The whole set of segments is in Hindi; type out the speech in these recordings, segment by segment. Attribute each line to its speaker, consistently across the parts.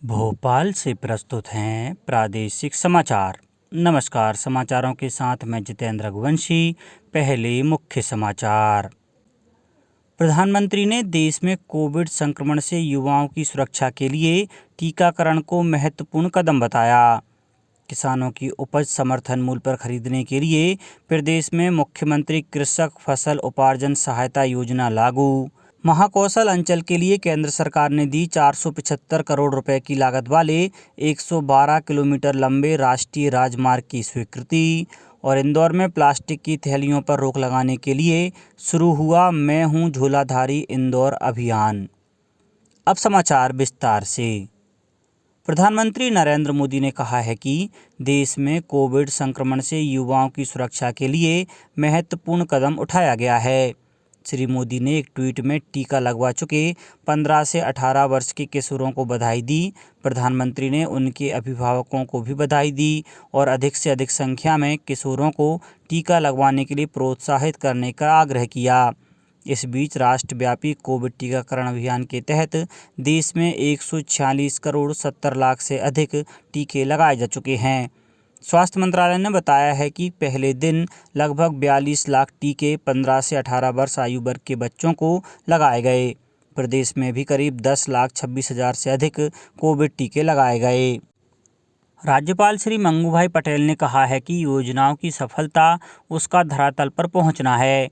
Speaker 1: भोपाल से प्रस्तुत हैं प्रादेशिक समाचार। नमस्कार, समाचारों के साथ मैं जितेंद्र रघुवंशी। पहले मुख्य समाचार। प्रधानमंत्री ने देश में कोविड संक्रमण से युवाओं की सुरक्षा के लिए टीकाकरण को महत्वपूर्ण कदम बताया। किसानों की उपज समर्थन मूल्य पर खरीदने के लिए प्रदेश में मुख्यमंत्री कृषक फसल उपार्जन सहायता योजना लागू। महाकौशल अंचल के लिए केंद्र सरकार ने दी 475 करोड़ रुपए की लागत वाले 112 किलोमीटर लंबे राष्ट्रीय राजमार्ग की स्वीकृति। और इंदौर में प्लास्टिक की थैलियों पर रोक लगाने के लिए शुरू हुआ मैं हूं झोलाधारी इंदौर अभियान। अब समाचार विस्तार से। प्रधानमंत्री नरेंद्र मोदी ने कहा है कि देश में कोविड संक्रमण से युवाओं की सुरक्षा के लिए महत्वपूर्ण कदम उठाया गया है। श्री मोदी ने एक ट्वीट में टीका लगवा चुके 15 से 18 वर्ष के किशोरों को बधाई दी। प्रधानमंत्री ने उनके अभिभावकों को भी बधाई दी और अधिक से अधिक संख्या में किशोरों को टीका लगवाने के लिए प्रोत्साहित करने का आग्रह किया। इस बीच राष्ट्रव्यापी कोविड टीकाकरण अभियान के तहत देश में 146 करोड़ 70 लाख से अधिक टीके लगाए जा चुके हैं। स्वास्थ्य मंत्रालय ने बताया है कि पहले दिन लगभग 42 लाख टीके 15 से 18 वर्ष आयु वर्ग के बच्चों को लगाए गए। प्रदेश में भी करीब 10,26,000 से अधिक कोविड टीके लगाए गए। राज्यपाल श्री मंगूभाई पटेल ने कहा है कि योजनाओं की सफलता उसका धरातल पर पहुंचना है।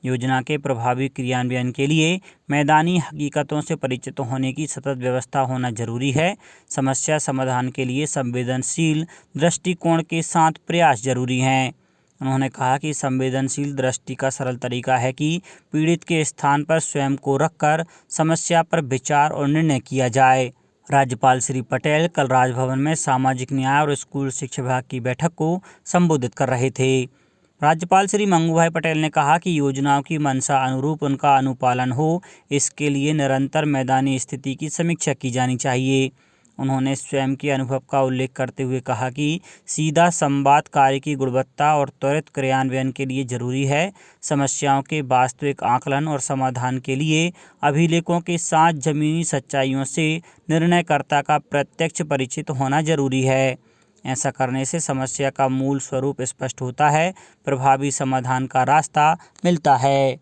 Speaker 1: योजना के प्रभावी क्रियान्वयन के लिए मैदानी हकीकतों से परिचित होने की सतत व्यवस्था होना जरूरी है। समस्या समाधान के लिए संवेदनशील दृष्टिकोण के साथ प्रयास जरूरी हैं। उन्होंने कहा कि संवेदनशील दृष्टि का सरल तरीका है कि पीड़ित के स्थान पर स्वयं को रखकर समस्या पर विचार और निर्णय किया जाए। राज्यपाल श्री पटेल कल राजभवन में सामाजिक न्याय और स्कूल शिक्षा विभाग की बैठक को संबोधित कर रहे थे। राज्यपाल श्री मंगूभाई पटेल ने कहा कि योजनाओं की मंशा अनुरूप उनका अनुपालन हो, इसके लिए निरंतर मैदानी स्थिति की समीक्षा की जानी चाहिए। उन्होंने स्वयं के अनुभव का उल्लेख करते हुए कहा कि सीधा संवाद कार्य की गुणवत्ता और त्वरित क्रियान्वयन के लिए जरूरी है। समस्याओं के वास्तविक आकलन और समाधान के लिए अभिलेखों के साथ जमीनी सच्चाइयों से निर्णयकर्ता का प्रत्यक्ष परिचित होना जरूरी है। ऐसा करने से समस्या का मूल स्वरूप स्पष्ट होता है, प्रभावी समाधान का रास्ता मिलता है।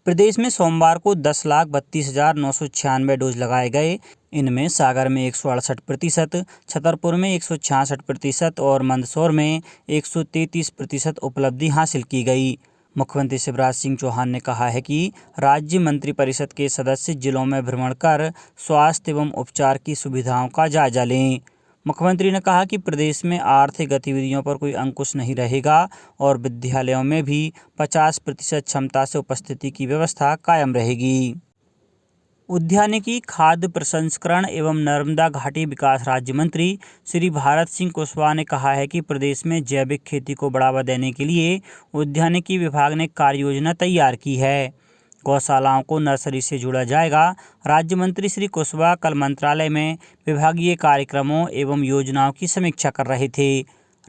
Speaker 1: प्रदेश में सोमवार को 10,32,996 डोज लगाए गए। इनमें सागर में 168%, छतरपुर में 166% और मंदसौर में 133% उपलब्धि हासिल की गई। मुख्यमंत्री शिवराज सिंह चौहान ने कहा है कि राज्य मंत्रिपरिषद के सदस्य जिलों में भ्रमण कर स्वास्थ्य एवं उपचार की सुविधाओं का जायजा लें। मुख्यमंत्री ने कहा कि प्रदेश में आर्थिक गतिविधियों पर कोई अंकुश नहीं रहेगा और विद्यालयों में भी 50% क्षमता से उपस्थिति की व्यवस्था कायम रहेगी। उद्यानिकी, खाद्य प्रसंस्करण एवं नर्मदा घाटी विकास राज्य मंत्री श्री भारत सिंह कुशवाहा ने कहा है कि प्रदेश में जैविक खेती को बढ़ावा देने के लिए उद्यानिकी विभाग ने कार्य योजना तैयार की है। गौशालाओं को नर्सरी से जोड़ा जाएगा। राज्य मंत्री श्री कुशवाहा कल मंत्रालय में विभागीय कार्यक्रमों एवं योजनाओं की समीक्षा कर रहे थे।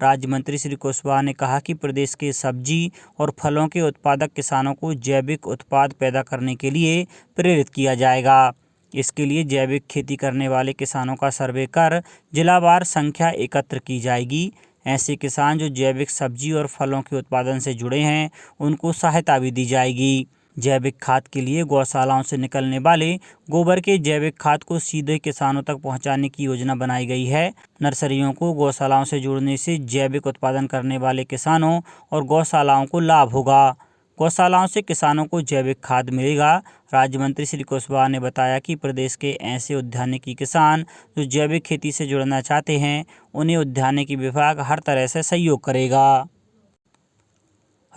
Speaker 1: राज्य मंत्री श्री कुशवाहा ने कहा कि प्रदेश के सब्जी और फलों के उत्पादक किसानों को जैविक उत्पाद पैदा करने के लिए प्रेरित किया जाएगा। इसके लिए जैविक खेती करने वाले किसानों का सर्वे कर जिलावार संख्या एकत्र की जाएगी। ऐसे किसान जो जैविक सब्जी और फलों के उत्पादन से जुड़े हैं, उनको सहायता भी दी जाएगी। जैविक खाद के लिए गौशालाओं से निकलने वाले गोबर के जैविक खाद को सीधे किसानों तक पहुंचाने की योजना बनाई गई है। नर्सरियों को गौशालाओं से जोड़ने से जैविक उत्पादन करने वाले किसानों और गौशालाओं को लाभ होगा। गौशालाओं से किसानों को जैविक खाद मिलेगा। राज्य मंत्री श्री कुशवाहा ने बताया कि प्रदेश के ऐसे उद्यानिकी किसान जो जैविक खेती से जुड़ना चाहते हैं, उन्हें उद्यानिकी विभाग हर तरह से सहयोग करेगा।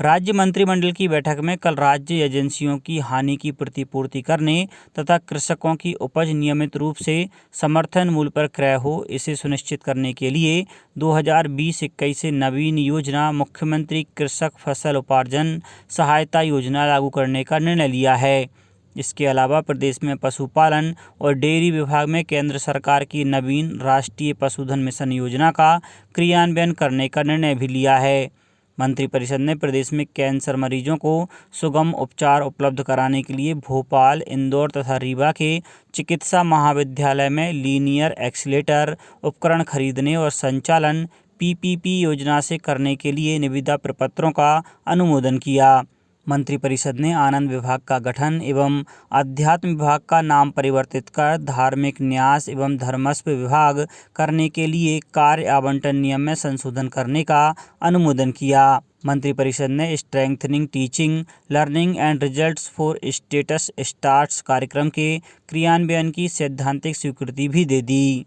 Speaker 1: राज्य मंत्रिमंडल की बैठक में कल राज्य एजेंसियों की हानि की प्रतिपूर्ति करने तथा कृषकों की उपज नियमित रूप से समर्थन मूल्य पर क्रय हो, इसे सुनिश्चित करने के लिए 2020-21 से नवीन योजना मुख्यमंत्री कृषक फसल उपार्जन सहायता योजना लागू करने का निर्णय लिया है। इसके अलावा प्रदेश में पशुपालन और डेयरी विभाग में केंद्र सरकार की नवीन राष्ट्रीय पशुधन मिशन योजना का क्रियान्वयन करने का निर्णय भी लिया है। मंत्रिपरिषद ने प्रदेश में कैंसर मरीजों को सुगम उपचार उपलब्ध कराने के लिए भोपाल, इंदौर तथा रीवा के चिकित्सा महाविद्यालय में लीनियर एक्सीलेटर उपकरण खरीदने और संचालन PPP योजना से करने के लिए निविदा प्रपत्रों का अनुमोदन किया। मंत्रिपरिषद ने आनंद विभाग का गठन एवं अध्यात्म विभाग का नाम परिवर्तित कर धार्मिक न्यास एवं धर्मस्व विभाग करने के लिए कार्य आवंटन नियम में संशोधन करने का अनुमोदन किया। मंत्रिपरिषद ने strengthening teaching learning and results for status stars कार्यक्रम के क्रियान्वयन की सैद्धांतिक स्वीकृति भी दे दी।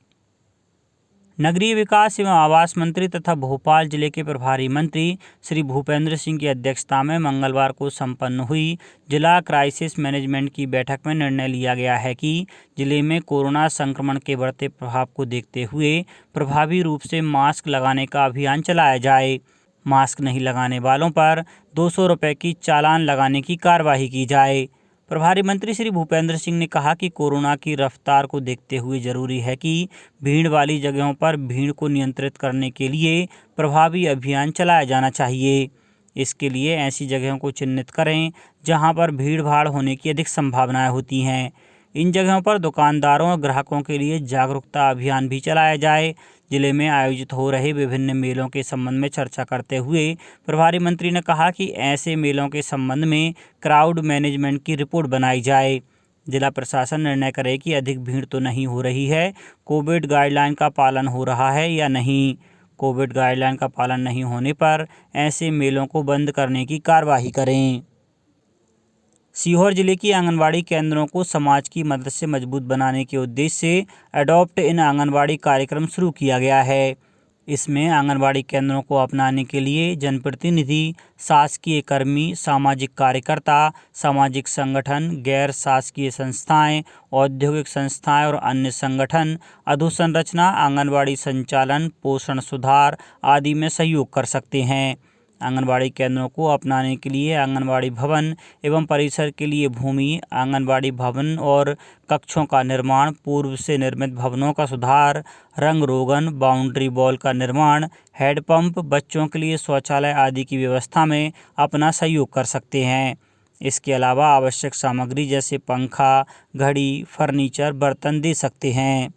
Speaker 1: नगरीय विकास एवं आवास मंत्री तथा भोपाल जिले के प्रभारी मंत्री श्री भूपेंद्र सिंह की अध्यक्षता में मंगलवार को संपन्न हुई जिला क्राइसिस मैनेजमेंट की बैठक में निर्णय लिया गया है कि जिले में कोरोना संक्रमण के बढ़ते प्रभाव को देखते हुए प्रभावी रूप से मास्क लगाने का अभियान चलाया जाए। मास्क नहीं लगाने वालों पर 200 रुपये की चालान लगाने की कार्यवाही की जाए। प्रभारी मंत्री श्री भूपेंद्र सिंह ने कहा कि कोरोना की रफ्तार को देखते हुए जरूरी है कि भीड़ वाली जगहों पर भीड़ को नियंत्रित करने के लिए प्रभावी अभियान चलाया जाना चाहिए। इसके लिए ऐसी जगहों को चिन्हित करें जहां पर भीड़ भाड़ होने की अधिक संभावनाएं होती हैं। इन जगहों पर दुकानदारों और ग्राहकों के लिए जागरूकता अभियान भी चलाया जाए। जिले में आयोजित हो रहे विभिन्न मेलों के संबंध में चर्चा करते हुए प्रभारी मंत्री ने कहा कि ऐसे मेलों के संबंध में क्राउड मैनेजमेंट की रिपोर्ट बनाई जाए। जिला प्रशासन निर्णय करे कि अधिक भीड़ तो नहीं हो रही है, कोविड गाइडलाइन का पालन हो रहा है या नहीं। कोविड गाइडलाइन का पालन नहीं होने पर ऐसे मेलों को बंद करने की कार्यवाही करें। सीहोर जिले की आंगनबाड़ी केंद्रों को समाज की मदद से मजबूत बनाने के उद्देश्य से अडॉप्ट इन आंगनबाड़ी कार्यक्रम शुरू किया गया है। इसमें आंगनबाड़ी केंद्रों को अपनाने के लिए जनप्रतिनिधि, शासकीय कर्मी, सामाजिक कार्यकर्ता, सामाजिक संगठन, गैर शासकीय संस्थाएं, औद्योगिक संस्थाएं और अन्य संगठन अधोसंरचना, आंगनबाड़ी संचालन, पोषण सुधार आदि में सहयोग कर सकते हैं। आंगनबाड़ी केंद्रों को अपनाने के लिए आंगनबाड़ी भवन एवं परिसर के लिए भूमि, आंगनबाड़ी भवन और कक्षों का निर्माण, पूर्व से निर्मित भवनों का सुधार, रंग रोगन, बाउंड्री वॉल का निर्माण, हैंडपंप, बच्चों के लिए शौचालय आदि की व्यवस्था में अपना सहयोग कर सकते हैं। इसके अलावा आवश्यक सामग्री जैसे पंखा, घड़ी, फर्नीचर, बर्तन दे सकते हैं।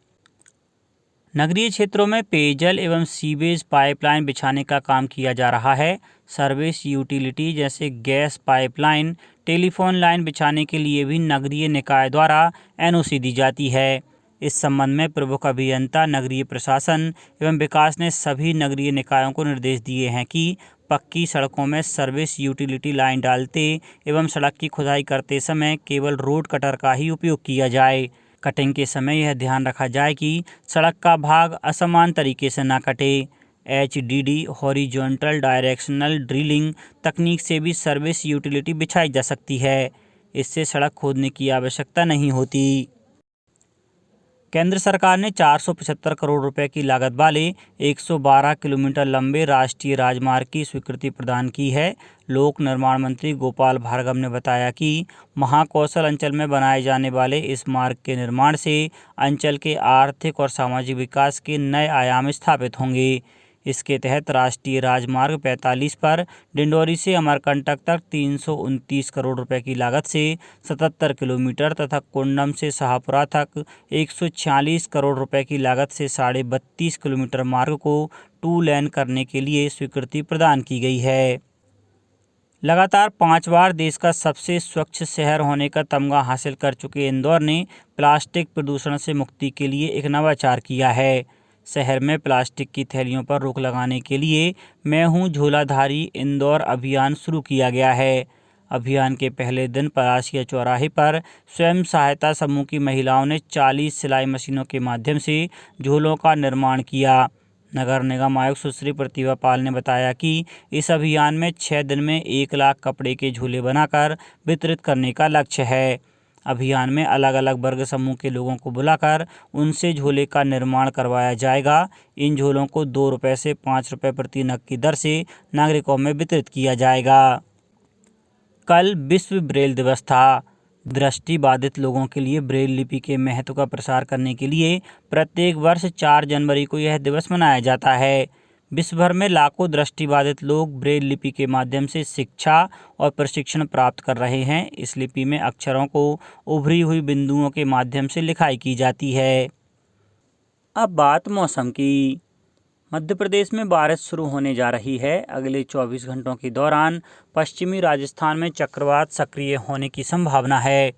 Speaker 1: नगरीय क्षेत्रों में पेयजल एवं सीवेज पाइपलाइन बिछाने का काम किया जा रहा है। सर्विस यूटिलिटी जैसे गैस पाइपलाइन, टेलीफोन लाइन बिछाने के लिए भी नगरीय निकाय द्वारा NOC दी जाती है। इस संबंध में प्रमुख अभियंता नगरीय प्रशासन एवं विकास ने सभी नगरीय निकायों को निर्देश दिए हैं कि पक्की सड़कों में सर्विस यूटिलिटी लाइन डालते एवं सड़क की खुदाई करते समय केवल रोड कटर का ही उपयोग किया जाए। कटिंग के समय यह ध्यान रखा जाए कि सड़क का भाग असमान तरीके से न कटे। HDD हॉरिजॉन्टल डायरेक्शनल ड्रिलिंग तकनीक से भी सर्विस यूटिलिटी बिछाई जा सकती है। इससे सड़क खोदने की आवश्यकता नहीं होती। केंद्र सरकार ने 475 करोड़ रुपए की लागत वाले 112 किलोमीटर लंबे राष्ट्रीय राजमार्ग की स्वीकृति प्रदान की है। लोक निर्माण मंत्री गोपाल भार्गव ने बताया कि महाकौशल अंचल में बनाए जाने वाले इस मार्ग के निर्माण से अंचल के आर्थिक और सामाजिक विकास के नए आयाम स्थापित होंगे। इसके तहत राष्ट्रीय राजमार्ग 45 पर डिंडोरी से अमरकंटक तक 329 करोड़ रुपए की लागत से 77 किलोमीटर तथा कुंडम से शाहपुरा तक 146 करोड़ रुपए की लागत से 32.5 किलोमीटर मार्ग को 2 लेन करने के लिए स्वीकृति प्रदान की गई है। लगातार 5 बार देश का सबसे स्वच्छ शहर होने का तमगा हासिल कर चुके इंदौर ने प्लास्टिक प्रदूषण से मुक्ति के लिए एक नवाचार किया है। शहर में प्लास्टिक की थैलियों पर रोक लगाने के लिए मैं हूँ झोलाधारी इंदौर अभियान शुरू किया गया है। अभियान के पहले दिन पलाशिया चौराहे पर स्वयं सहायता समूह की महिलाओं ने 40 सिलाई मशीनों के माध्यम से झोलों का निर्माण किया। नगर निगम आयुक्त सुश्री प्रतिभा पाल ने बताया कि इस अभियान में 6 दिन में 1 लाख कपड़े के झोले बनाकर वितरित करने का लक्ष्य है। अभियान में अलग अलग वर्ग समूह के लोगों को बुलाकर उनसे झोले का निर्माण करवाया जाएगा। इन झोलों को 2 रुपये से 5 रुपये प्रति नग की दर से नागरिकों में वितरित किया जाएगा। कल विश्व ब्रेल दिवस था। दृष्टि बाधित लोगों के लिए ब्रेल लिपि के महत्व का प्रसार करने के लिए प्रत्येक वर्ष 4 जनवरी को यह दिवस मनाया जाता है। विश्व भर में लाखों दृष्टिबाधित लोग ब्रेल लिपि के माध्यम से शिक्षा और प्रशिक्षण प्राप्त कर रहे हैं। इस लिपि में अक्षरों को उभरी हुई बिंदुओं के माध्यम से लिखाई की जाती है। अब बात मौसम की। मध्य प्रदेश में बारिश शुरू होने जा रही है। अगले 24 घंटों के दौरान पश्चिमी राजस्थान में चक्रवात सक्रिय होने की संभावना है।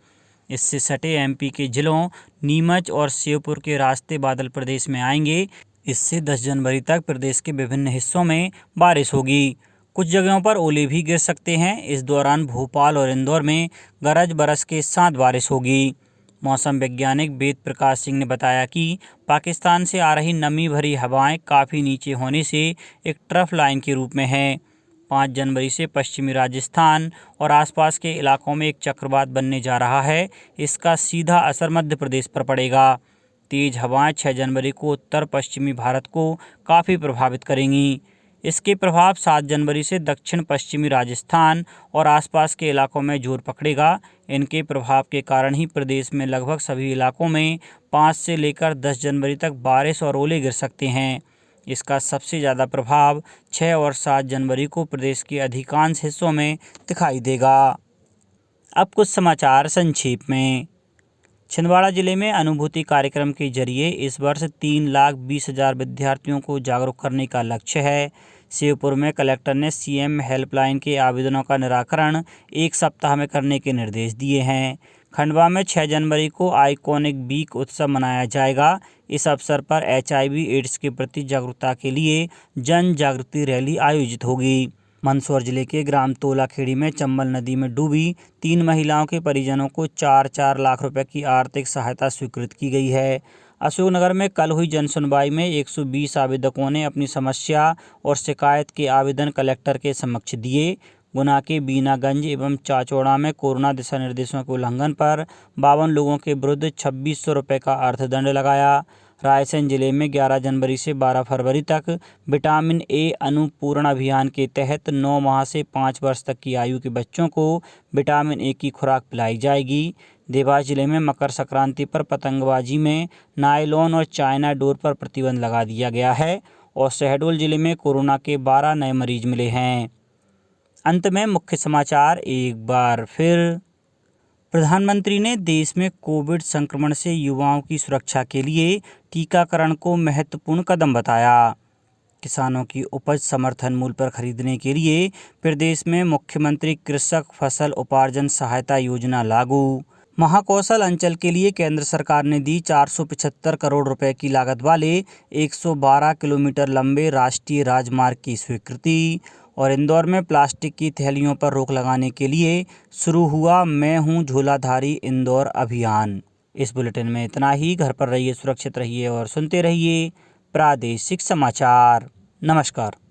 Speaker 1: इससे सटे एमपी के जिलों नीमच और श्योपुर के रास्ते बादल प्रदेश में आएंगे। इससे 10 जनवरी तक प्रदेश के विभिन्न हिस्सों में बारिश होगी। कुछ जगहों पर ओले भी गिर सकते हैं। इस दौरान भोपाल और इंदौर में गरज बरस के साथ बारिश होगी। मौसम वैज्ञानिक वेद प्रकाश सिंह ने बताया कि पाकिस्तान से आ रही नमी भरी हवाएं काफ़ी नीचे होने से एक ट्रफ लाइन के रूप में हैं। 5 जनवरी से पश्चिमी राजस्थान और आसपास के इलाकों में एक चक्रवात बनने जा रहा है। इसका सीधा असर मध्य प्रदेश पर पड़ेगा। तेज हवाएं 6 जनवरी को उत्तर पश्चिमी भारत को काफ़ी प्रभावित करेंगी। इसके प्रभाव 7 जनवरी से दक्षिण पश्चिमी राजस्थान और आसपास के इलाकों में जोर पकड़ेगा। इनके प्रभाव के कारण ही प्रदेश में लगभग सभी इलाकों में 5 से लेकर 10 जनवरी तक बारिश और ओले गिर सकते हैं। इसका सबसे ज़्यादा प्रभाव 6 और 7 जनवरी को प्रदेश के अधिकांश हिस्सों में दिखाई देगा। अब कुछ समाचार संक्षेप में। छिंदवाड़ा जिले में अनुभूति कार्यक्रम के जरिए इस वर्ष 3,20,000 विद्यार्थियों को जागरूक करने का लक्ष्य है। श्योपुर में कलेक्टर ने सीएम हेल्पलाइन के आवेदनों का निराकरण 1 सप्ताह में करने के निर्देश दिए हैं। खंडवा में 6 जनवरी को आइकॉनिक वीक उत्सव मनाया जाएगा। इस अवसर पर HIV एड्स के प्रति जागरूकता के लिए जन जागृति रैली आयोजित होगी। मंदसौर जिले के ग्राम तोलाखेड़ी में चंबल नदी में डूबी 3 महिलाओं के परिजनों को 4-4 लाख रुपए की आर्थिक सहायता स्वीकृत की गई है। अशोकनगर में कल हुई जनसुनवाई में 120 आवेदकों ने अपनी समस्या और शिकायत के आवेदन कलेक्टर के समक्ष दिए। गुना के बीनागंज एवं चाचौड़ा में कोरोना दिशा निर्देशों के उल्लंघन पर 52 लोगों के विरुद्ध 2600 रुपये का अर्थदंड लगाया। रायसेन जिले में 11 जनवरी से 12 फरवरी तक विटामिन ए अनुपूरण अभियान के तहत 9 माह से 5 वर्ष तक की आयु के बच्चों को विटामिन ए की खुराक पिलाई जाएगी। देवास जिले में मकर संक्रांति पर पतंगबाजी में नायलॉन और चाइना डोर पर प्रतिबंध लगा दिया गया है। और शहडोल जिले में कोरोना के 12 नए मरीज मिले हैं। अंत में मुख्य समाचार एक बार फिर। प्रधानमंत्री ने देश में कोविड संक्रमण से युवाओं की सुरक्षा के लिए टीकाकरण को महत्वपूर्ण कदम बताया। किसानों की उपज समर्थन मूल्य पर खरीदने के लिए प्रदेश में मुख्यमंत्री कृषक फसल उपार्जन सहायता योजना लागू। महाकौशल अंचल के लिए केंद्र सरकार ने दी 475 करोड़ रुपए की लागत वाले 112 किलोमीटर लंबे राष्ट्रीय राजमार्ग की स्वीकृति। और इंदौर में प्लास्टिक की थैलियों पर रोक लगाने के लिए शुरू हुआ मैं हूं झोलाधारी इंदौर अभियान। इस बुलेटिन में इतना ही। घर पर रहिए, सुरक्षित रहिए और सुनते रहिए प्रादेशिक समाचार। नमस्कार।